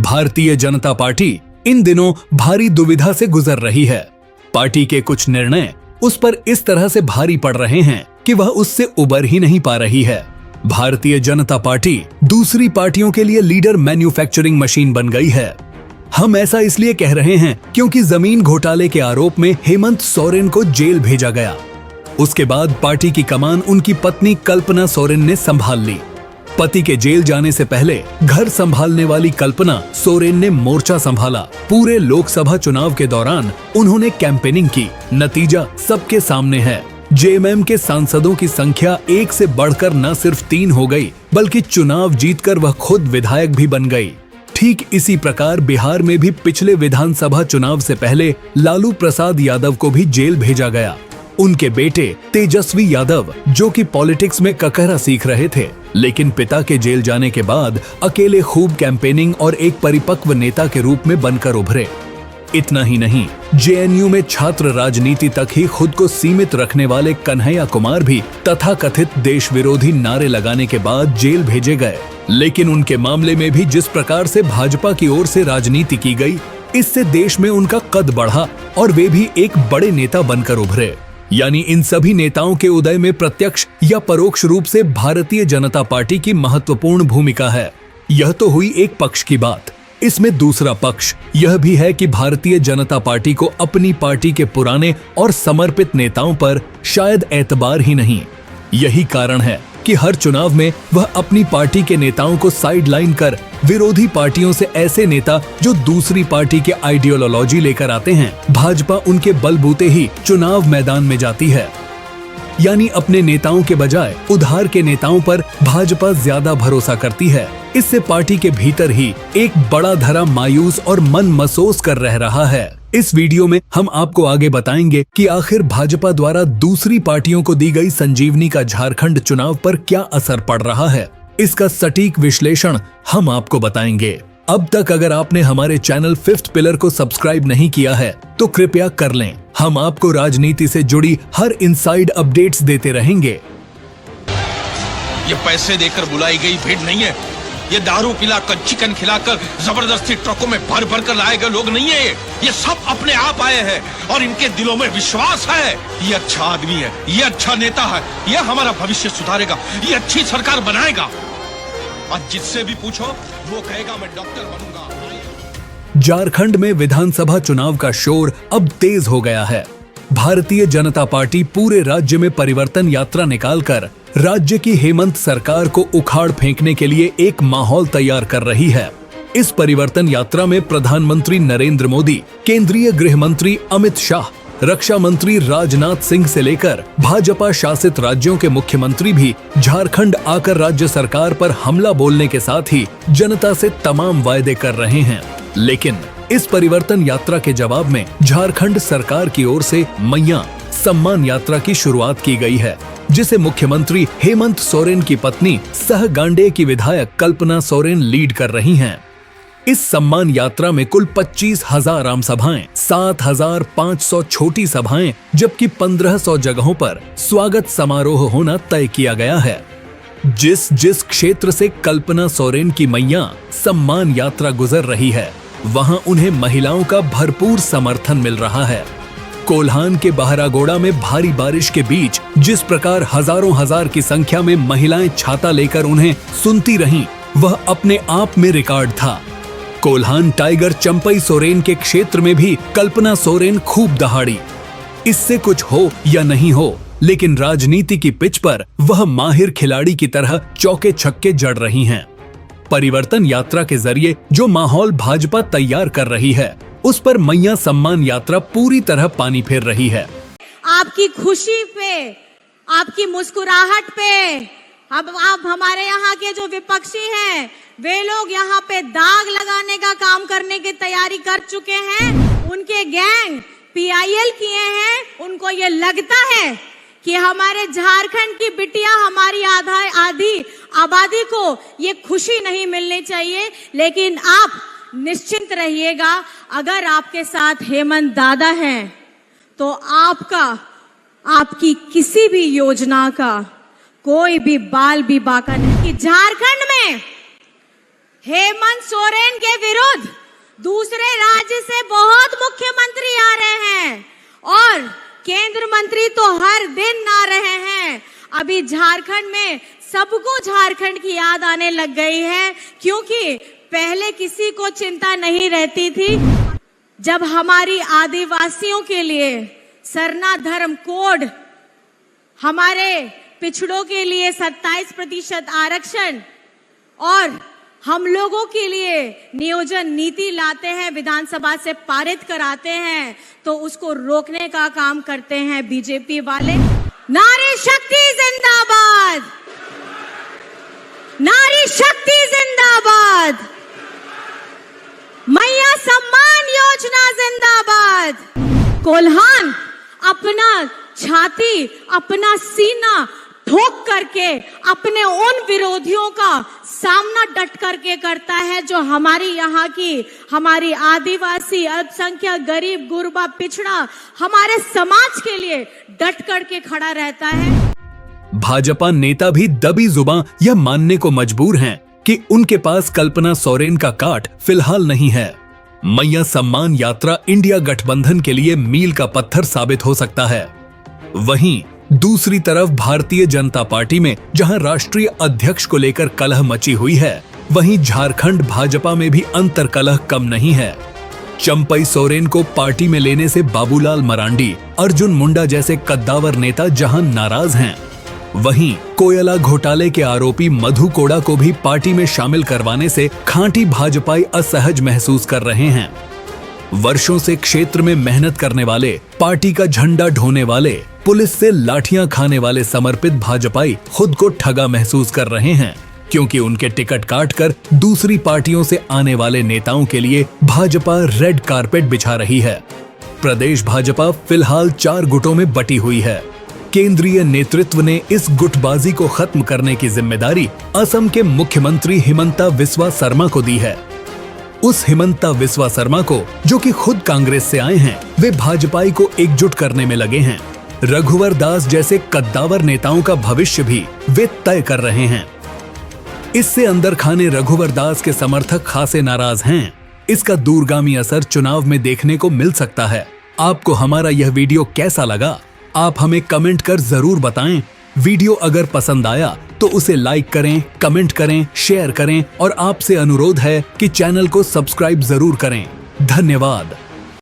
Bharatiya Janata party इन दिनों भारी दुविधा से गुजर रही है। पार्टी के कुछ निर्णय उस पर इस तरह से भारी पड़ रहे हैं कि वह उससे उबर ही नहीं पा रही है। भारतीय जनता पार्टी दूसरी पार्टियों के लिए लीडर मैन्युफैक्चरिंग मशीन बन गई है। हम ऐसा इसलिए कह रहे हैं क्योंकि जमीन घोटाले के आरोप में हेमंत सोरेन को जेल भेजा गया। उसके बाद पार्टी की कमान उनकी पत्नी कल्पना सोरेन ने संभाल ली। पति के जेल जाने से पहले घर संभालने वाली कल्पना सोरेन ने मोर्चा संभाला। पूरे लोकसभा चुनाव के दौरान उन्होंने कैंपेनिंग की। नतीजा सबके सामने है। जेएमएम के सांसदों की संख्या एक से बढ़कर न सिर्फ 3 हो गई, बल्कि चुनाव जीतकर वह खुद विधायक भी बन गई। ठीक इसी प्रकार बिहार में भी पिछले विधानसभा चुनाव से पहले लालू प्रसाद यादव को भी जेल भेजा गया। उनके बेटे तेजस्वी यादव, जो कि पॉलिटिक्स में ककहरा सीख रहे थे, लेकिन पिता के जेल जाने के बाद अकेले खूब कैंपेनिंग और एक परिपक्व नेता के रूप में बनकर उभरे। इतना ही नहीं, जेएनयू में छात्र राजनीति तक ही खुद को सीमित रखने वाले कन्हैया कुमार भी तथाकथित देश विरोधी नारे लगाने के बाद जेल भेजे गए। लेकिन उनके मामले में भी जिस प्रकार से भाजपा की ओर से राजनीति की गई, इससे देश में उनका कद बढ़ा और वे भी एक बड़े नेता बनकर उभरे। यानी इन सभी नेताओं के उदय में प्रत्यक्ष या परोक्ष रूप से भारतीय जनता पार्टी की महत्वपूर्ण भूमिका है। यह तो हुई एक पक्ष की बात। इसमें दूसरा पक्ष यह भी है कि भारतीय जनता पार्टी को अपनी पार्टी के पुराने और समर्पित नेताओं पर शायद एतबार ही नहीं। यही कारण है कि हर चुनाव में वह अपनी पार्टी के नेताओं को साइडलाइन कर विरोधी पार्टियों से ऐसे नेता जो दूसरी पार्टी के आइडियोलॉजी लेकर आते हैं, भाजपा उनके बलबूते ही चुनाव मैदान में जाती है। यानी अपने नेताओं के बजाय उधार के नेताओं पर भाजपा ज्यादा भरोसा करती है। इससे पार्टी के भीतर ही एक बड़ा धरा मायूस और मन मसोस कर रह रहा है। इस वीडियो में हम आपको आगे बताएंगे कि आखिर भाजपा द्वारा दूसरी पार्टियों को दी गई संजीवनी का झारखंड चुनाव पर क्या असर पड़ रहा है। इसका सटीक विश्लेषण हम आपको बताएंगे। अब तक अगर आपने हमारे चैनल फिफ्थ पिलर को सब्सक्राइब नहीं किया है तो कृपया कर लें। हम आपको राजनीति से जुड़ी हर इनसाइड अपडेट्स देते रहेंगे। ये पैसे देकर बुलाई गई भीड़ नहीं है। ये दारू पिलाकर, चिकन खिलाकर, जबरदस्ती ट्रकों में भर भर कर लाए गए लोग नहीं है। ये सब अपने आप आए हैं और इनके दिलों में विश्वास है। ये अच्छा आदमी है, ये अच्छा नेता है, ये हमारा भविष्य सुधारेगा, ये अच्छी सरकार बनाएगा। और जिससे भी पूछो वो कहेगा मैं डॉक्टर बनूंगा। झारखंड में विधानसभा चुनाव का शोर अब तेज हो गया है। भारतीय जनता पार्टी पूरे राज्य में परिवर्तन यात्रा निकालकर राज्य की हेमंत सरकार को उखाड़ फेंकने के लिए एक माहौल तैयार कर रही है। इस परिवर्तन यात्रा में प्रधानमंत्री नरेंद्र मोदी, केंद्रीय गृह मंत्री अमित शाह, रक्षा मंत्री राजनाथ सिंह से लेकर भाजपा शासित राज्यों के मुख्यमंत्री भी झारखंड आकर राज्य सरकार पर हमला बोलने के साथ ही जनता से तमाम वायदे कर रहे हैं। लेकिन इस परिवर्तन यात्रा के जवाब में झारखंड सरकार की ओर से मैया सम्मान यात्रा की शुरुआत की गई है, जिसे मुख्यमंत्री हेमंत सोरेन की पत्नी सह गांडे की विधायक कल्पना सोरेन लीड कर रही हैं। इस सम्मान यात्रा में कुल 25,000 आम सभाएं, 7,500 छोटी सभाएं, जबकि 1,500 जगहों पर स्वागत समारोह होना तय किया गया है। जिस जिस क्षेत्र से कल्पना सोरेन की मैया सम्मान यात्रा गुजर रही है, वहां उन्हें महिलाओं का भरपूर समर्थन मिल रहा है। कोल्हान के बहरागोड़ा में भारी बारिश के बीच जिस प्रकार हजारों हजार की संख्या में महिलाएं छाता लेकर उन्हें सुनती रहीं, वह अपने आप में रिकॉर्ड था। कोल्हान टाइगर चंपई सोरेन के क्षेत्र में भी कल्पना सोरेन खूब दहाड़ी। इससे कुछ हो या नहीं हो, लेकिन राजनीति की पिच पर वह माहिर खिलाड़ी की तरह चौके छक्के जड़ रही हैं। परिवर्तन यात्रा के जरिए जो माहौल भाजपा तैयार कर रही है, उस पर मैया सम्मान यात्रा पूरी तरह पानी फेर रही है। आपकी खुशी पे, आपकी मुस्कुराहट पे, अब आप हमारे यहाँ के जो विपक्षी हैं, वे लोग यहाँ पे दाग लगाने का काम करने की तैयारी कर चुके हैं। उनके गैंग पीआईएल किए हैं। उनको ये लगता है कि हमारे झारखंड की बिटिया, हमारी आधी आबादी को ये खुशी नहीं मिलनी चाहिए। लेकिन आप निश्चिंत रहिएगा, अगर आपके साथ हेमंत दादा हैं तो आपकी किसी भी योजना का कोई भी बाल भी बाका नहीं। कि झारखंड में हेमंत सोरेन के विरुद्ध अभी झारखंड में सबको झारखंड की याद आने लग गई है, क्योंकि पहले किसी को चिंता नहीं रहती थी। जब हमारी आदिवासियों के लिए सरना धर्म कोड, हमारे पिछड़ों के लिए 27% आरक्षण और हम लोगों के लिए नियोजन नीति लाते हैं, विधानसभा से पारित कराते हैं, तो उसको रोकने का काम करते हैं बीजेपी वाले। नारी शक्ति जिंदाबाद, नारी शक्ति जिंदाबाद, मैया सम्मान योजना जिंदाबाद। कोल्हान अपना छाती, अपना सीना ठोक करके अपने उन विरोधियों का सामना डट करके करता है जो हमारी यहाँ की, हमारी आदिवासी, अल्पसंख्यक, गरीब, गुरबा, पिछड़ा, हमारे समाज के लिए डट करके खड़ा रहता है। भाजपा नेता भी दबी जुबां यह मानने को मजबूर हैं कि उनके पास कल्पना सोरेन का काट फिलहाल नहीं है। मैया सम्मान यात्रा इंडिया गठबंधन के लिए मील का पत्थर साबित हो सकता है। वहीं दूसरी तरफ भारतीय जनता पार्टी में जहां राष्ट्रीय अध्यक्ष को लेकर कलह मची हुई है, वहीं झारखंड भाजपा में भी अंतर कलह कम नहीं है। चंपई सोरेन को पार्टी में लेने से बाबूलाल मरांडी, अर्जुन मुंडा जैसे कद्दावर नेता जहां नाराज हैं, वहीं कोयला घोटाले के आरोपी मधु कोड़ा को भी पार्टी में शामिल करवाने से खांटी भाजपाई असहज महसूस कर रहे हैं। वर्षों से क्षेत्र में मेहनत करने वाले, पार्टी का झंडा ढोने वाले, पुलिस से लाठियां खाने वाले समर्पित भाजपाई खुद को ठगा महसूस कर रहे हैं, क्योंकि उनके टिकट काटकर दूसरी पार्टियों से आने वाले नेताओं के लिए भाजपा रेड कारपेट बिछा रही है। प्रदेश भाजपा फिलहाल 4 गुटों में बटी हुई है। केंद्रीय नेतृत्व ने इस गुटबाजी को खत्म करने की जिम्मेदारी असम के मुख्यमंत्री हिमंता बिस्वा शर्मा को दी है। उस हिमंता बिस्वा शर्मा को, जो कि खुद कांग्रेस से आए हैं, वे भाजपाई को एकजुट करने में लगे हैं। रघुवर दास जैसे कद्दावर नेताओं का भविष्य भी वे तय कर रहे हैं। इससे अंदर खाने रघुवर दास के समर्थक खासे नाराज हैं। इसका दूरगामी असर चुनाव में देखने को मिल सकता है। आपको हमारा यह वीडियो कैसा लगा, आप हमें कमेंट कर जरूर बताएं। वीडियो अगर पसंद आया तो उसे लाइक करें, कमेंट करें, शेयर करें और आपसे अनुरोध है कि चैनल को सब्सक्राइब जरूर करें। धन्यवाद।